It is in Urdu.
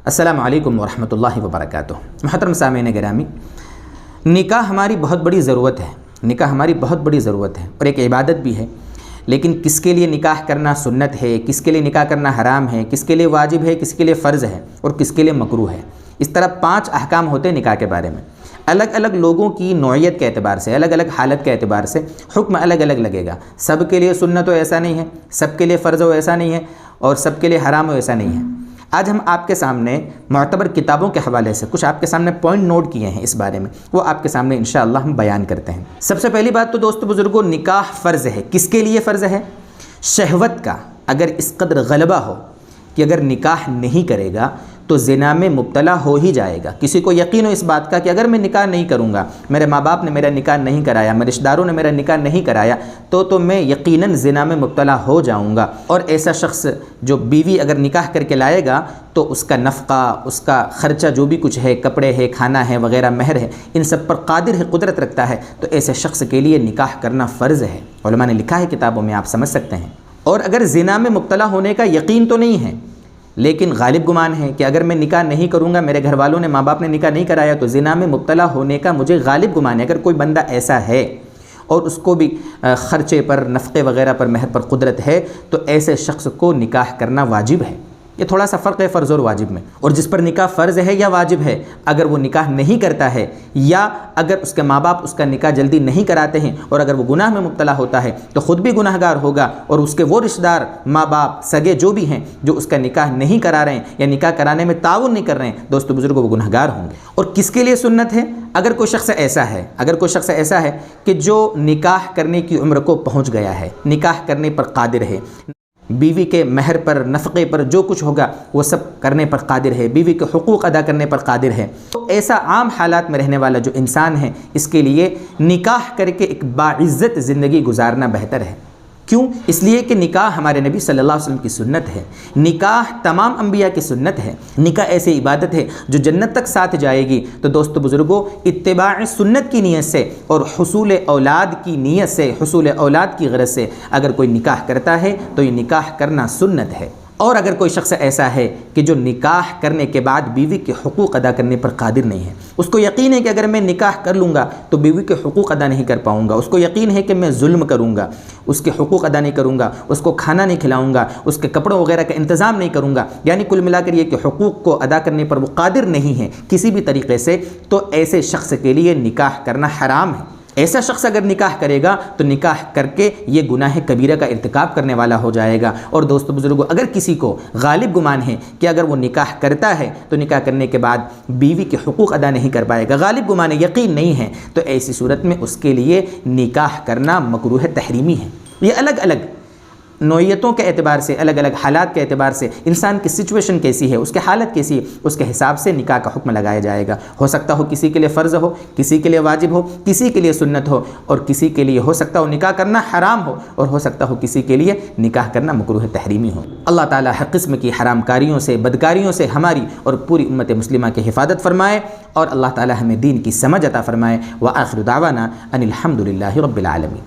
السلام علیکم ورحمۃ اللہ وبرکاتہ۔ محترم سامعین گرامی، نکاح ہماری بہت بڑی ضرورت ہے، نکاح ہماری بہت بڑی ضرورت ہے اور ایک عبادت بھی ہے۔ لیکن کس کے لیے نکاح کرنا سنت ہے، کس کے لیے نکاح کرنا حرام ہے، کس کے لیے واجب ہے، کس کے لیے فرض ہے اور کس کے لیے مکروہ ہے، اس طرح 5 احکام ہوتے ہیں نکاح کے بارے میں۔ الگ الگ لوگوں کی نوعیت کے اعتبار سے، الگ الگ حالت کے اعتبار سے حکم الگ الگ لگے گا۔ سب کے لیے سنت ہو ایسا نہیں ہے، سب کے لیے فرض ہو ایسا نہیں ہے، اور سب کے لیے حرام ہو ایسا نہیں ہے۔ آج ہم آپ کے سامنے معتبر کتابوں کے حوالے سے کچھ آپ کے سامنے پوائنٹ نوٹ کیے ہیں اس بارے میں، وہ آپ کے سامنے انشاءاللہ ہم بیان کرتے ہیں۔ سب سے پہلی بات تو دوستو بزرگوں، نکاح فرض ہے۔ کس کے لیے فرض ہے؟ شہوت کا اگر اس قدر غلبہ ہو کہ اگر نکاح نہیں کرے گا تو زنا میں مبتلا ہو ہی جائے گا۔ کسی کو یقین ہو اس بات کا کہ اگر میں نکاح نہیں کروں گا، میرے ماں باپ نے میرا نکاح نہیں کرایا، میرے رشتہ داروں نے میرا نکاح نہیں کرایا، تو میں یقیناً زنا میں مبتلا ہو جاؤں گا۔ اور ایسا شخص جو بیوی اگر نکاح کر کے لائے گا تو اس کا نفقہ، اس کا خرچہ جو بھی کچھ ہے، کپڑے ہے، کھانا ہے وغیرہ، مہر ہے، ان سب پر قادر ہے، قدرت رکھتا ہے، تو ایسے شخص کے لیے نکاح کرنا فرض ہے۔ علماء نے لکھا ہے کتابوں میں، آپ سمجھ سکتے ہیں۔ اور اگر زنا میں مبتلا ہونے کا یقین تو نہیں ہے لیکن غالب گمان ہے کہ اگر میں نکاح نہیں کروں گا، میرے گھر والوں نے، ماں باپ نے نکاح نہیں کرایا، تو زنا میں مبتلا ہونے کا مجھے غالب گمان ہے۔ اگر کوئی بندہ ایسا ہے اور اس کو بھی خرچے پر، نفقے وغیرہ پر، مہر پر قدرت ہے، تو ایسے شخص کو نکاح کرنا واجب ہے۔ یہ تھوڑا سا فرق ہے فرض اور واجب میں۔ اور جس پر نکاح فرض ہے یا واجب ہے، اگر وہ نکاح نہیں کرتا ہے یا اگر اس کے ماں باپ اس کا نکاح جلدی نہیں کراتے ہیں اور اگر وہ گناہ میں مبتلا ہوتا ہے تو خود بھی گناہ گار ہوگا، اور اس کے وہ رشتہ دار، ماں باپ، سگے جو بھی ہیں جو اس کا نکاح نہیں کرا رہے ہیں یا نکاح کرانے میں تعاون نہیں کر رہے ہیں، دوستو بزرگوں، وہ گناہ گار ہوں گے۔ اور کس کے لیے سنت ہے؟ اگر کوئی شخص ایسا ہے کہ جو نکاح کرنے کی عمر کو پہنچ گیا ہے، نکاح کرنے پر قادر ہے، بیوی کے مہر پر، نفقے پر جو کچھ ہوگا وہ سب کرنے پر قادر ہے، بیوی کے حقوق ادا کرنے پر قادر ہے، تو ایسا عام حالات میں رہنے والا جو انسان ہے، اس کے لیے نکاح کر کے ایک باعزت زندگی گزارنا بہتر ہے۔ کیوں؟ اس لیے کہ نکاح ہمارے نبی صلی اللہ علیہ وسلم کی سنت ہے، نکاح تمام انبیاء کی سنت ہے، نکاح ایسی عبادت ہے جو جنت تک ساتھ جائے گی۔ تو دوستو بزرگوں، اتباع سنت کی نیت سے اور حصول اولاد کی نیت سے، حصول اولاد کی غرض سے اگر کوئی نکاح کرتا ہے تو یہ نکاح کرنا سنت ہے۔ اور اگر کوئی شخص ایسا ہے کہ جو نکاح کرنے کے بعد بیوی کے حقوق ادا کرنے پر قادر نہیں ہے، اس کو یقین ہے کہ اگر میں نکاح کر لوں گا تو بیوی کے حقوق ادا نہیں کر پاؤں گا، اس کو یقین ہے کہ میں ظلم کروں گا، اس کے حقوق ادا نہیں کروں گا، اس کو کھانا نہیں کھلاؤں گا، اس کے کپڑوں وغیرہ کا انتظام نہیں کروں گا، یعنی کل ملا کر یہ کہ حقوق کو ادا کرنے پر وہ قادر نہیں ہے کسی بھی طریقے سے، تو ایسے شخص کے لیے نکاح کرنا حرام ہے۔ ایسا شخص اگر نکاح کرے گا تو نکاح کر کے یہ گناہ کبیرہ کا ارتکاب کرنے والا ہو جائے گا۔ اور دوستو بزرگوں، اگر کسی کو غالب گمان ہے کہ اگر وہ نکاح کرتا ہے تو نکاح کرنے کے بعد بیوی کے حقوق ادا نہیں کر پائے گا، غالب گمان ہے، یقین نہیں ہے، تو ایسی صورت میں اس کے لیے نکاح کرنا مکروہ تحریمی ہے۔ یہ الگ الگ نوعیتوں کے اعتبار سے، الگ الگ حالات کے اعتبار سے، انسان کی سچویشن کیسی ہے، اس کی حالت کیسی ہے، اس کے حساب سے نکاح کا حکم لگایا جائے گا۔ ہو سکتا ہو کسی کے لیے فرض ہو، کسی کے لیے واجب ہو، کسی کے لیے سنت ہو، اور کسی کے لیے ہو سکتا ہو نکاح کرنا حرام ہو، اور ہو سکتا ہو کسی کے لیے نکاح کرنا مکروہ تحریمی ہو۔ اللہ تعالی ہر قسم کی حرام کاریوں سے، بدکاریوں سے ہماری اور پوری امت مسلمہ کی حفاظت فرمائے، اور اللہ تعالی ہمیں دین کی سمجھ عطا فرمائے۔ وآخر دعوانا ان الحمد للہ رب العالمین۔